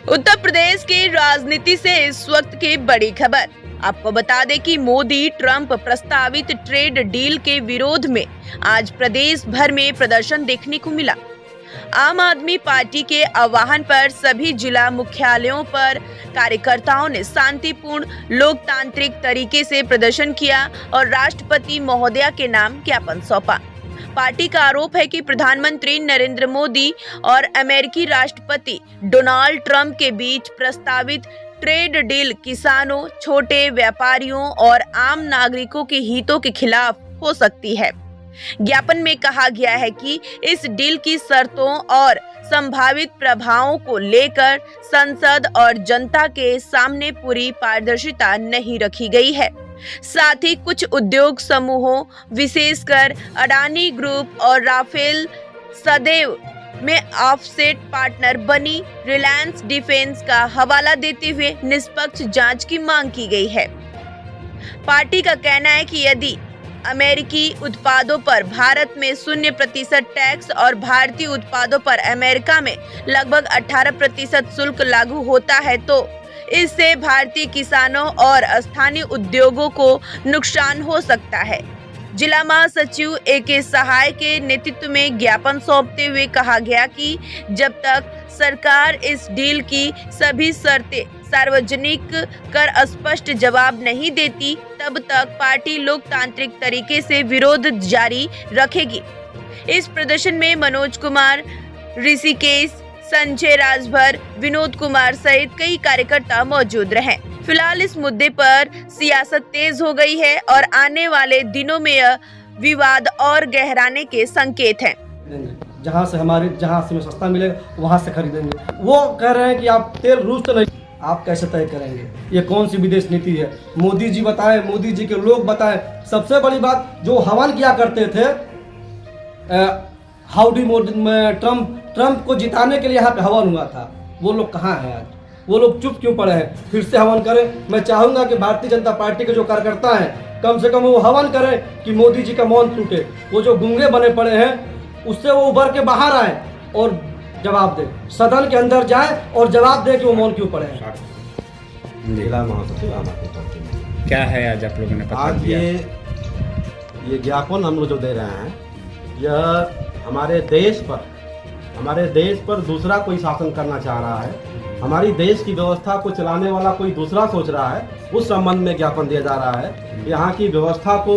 उत्तर प्रदेश की राजनीति से इस वक्त की बड़ी खबर। आपको बता दें कि मोदी ट्रंप प्रस्तावित ट्रेड डील के विरोध में आज प्रदेश भर में प्रदर्शन देखने को मिला। आम आदमी पार्टी के आह्वान पर सभी जिला मुख्यालयों पर कार्यकर्ताओं ने शांतिपूर्ण लोकतांत्रिक तरीके से प्रदर्शन किया और राष्ट्रपति महोदया के नाम ज्ञापन सौंपा। पार्टी का आरोप है कि प्रधानमंत्री नरेंद्र मोदी और अमेरिकी राष्ट्रपति डोनाल्ड ट्रंप के बीच प्रस्तावित ट्रेड डील किसानों, छोटे व्यापारियों और आम नागरिकों के हितों के खिलाफ हो सकती है। ज्ञापन में कहा गया है कि इस डील की शर्तों और संभावित प्रभावों को लेकर संसद और जनता के सामने पूरी पारदर्शिता नहीं रखी गई है। साथ ही कुछ उद्योग समूहों, विशेषकर अडानी ग्रुप और राफेल सदैव में ऑफसेट पार्टनर बनी रिलायंस डिफेंस का हवाला देते हुए निष्पक्ष जांच की मांग की गई है। पार्टी का कहना है कि यदि अमेरिकी उत्पादों पर भारत में 0% टैक्स और भारतीय उत्पादों पर अमेरिका में लगभग 18% शुल्क लागू होता है तो इससे भारतीय किसानों और स्थानीय उद्योगों को नुकसान हो सकता है। जिला महासचिव ए.के. सहाय के नेतृत्व में ज्ञापन सौंपते हुए कहा गया कि जब तक सरकार इस डील की सभी शर्तें सार्वजनिक कर स्पष्ट जवाब नहीं देती, तब तक पार्टी लोकतांत्रिक तरीके से विरोध जारी रखेगी। इस प्रदर्शन में मनोज कुमार, ऋषिकेश, संजय राजभर, विनोद कुमार सहित कई कार्यकर्ता मौजूद रहे। फिलहाल इस मुद्दे पर सियासत तेज हो गई है और आने वाले दिनों में यह विवाद और गहराने के संकेत हैं। जहाँ से हमें सस्ता मिलेगा वहाँ से खरीदेंगे। वो कह रहे हैं कि आप तेल रूस तो नहीं, आप कैसे तय करेंगे? ये कौन सी विदेश नीति है? मोदी जी बताएं, मोदी जी के लोग बताएं। सबसे बड़ी बात जो हवन किया करते थे हाउडी ट्रंप को जिताने के लिए यहाँ पे हवन हुआ था, वो लोग कहाँ हैं आज? वो लोग चुप क्यों पड़े हैं? फिर से हवन करें। मैं चाहूँगा कि भारतीय जनता पार्टी के जो कार्यकर्ता हैं कम से कम वो हवन करें कि मोदी जी का मौन टूटे। वो जो गूंगे बने पड़े हैं उससे वो उभर के बाहर आए और जवाब दें, सदन के अंदर जाए और जवाब दें कि वो मौन क्यों पड़े हैं। जिला महासचिव आम आदमी पार्टी। क्या है आज आप लोगों ने पत्र आज दिया? ये ज्ञापन हम लोग जो दे रहे हैं, यह हमारे देश पर दूसरा कोई शासन करना चाह रहा है। हमारी देश की व्यवस्था को चलाने वाला कोई दूसरा सोच रहा है, उस संबंध में ज्ञापन दिया जा रहा है। यहाँ की व्यवस्था को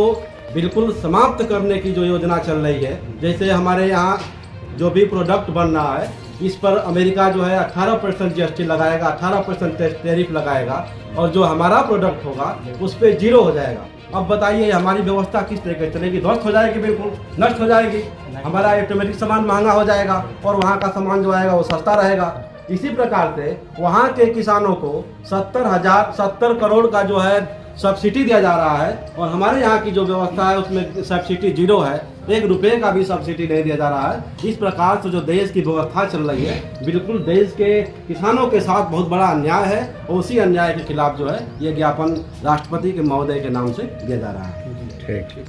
बिल्कुल समाप्त करने की जो योजना चल रही है, जैसे हमारे यहाँ जो भी प्रोडक्ट बन रहा है इस पर अमेरिका जो है 18% GST लगाएगा, 18% टैरिफ लगाएगा और जो हमारा प्रोडक्ट होगा उस पर 0 हो जाएगा। अब बताइए हमारी व्यवस्था किस तरीके से चलेगी? ध्वस्त हो जाएगी, बिल्कुल नष्ट हो जाएगी। हमारा ऑटोमेटिक सामान महंगा हो जाएगा और वहाँ का सामान जो आएगा वो सस्ता रहेगा। इसी प्रकार से वहाँ के किसानों को 70 करोड़ का जो है सब्सिडी दिया जा रहा है और हमारे यहाँ की जो व्यवस्था है उसमें सब्सिडी 0 है, 1 रुपये का भी सब्सिडी नहीं दिया जा रहा है। इस प्रकार से जो देश की व्यवस्था चल रही है बिल्कुल देश के किसानों के साथ बहुत बड़ा अन्याय है और उसी अन्याय के खिलाफ जो है ये ज्ञापन राष्ट्रपति के महोदय के नाम से दिया जा रहा है। ठीक।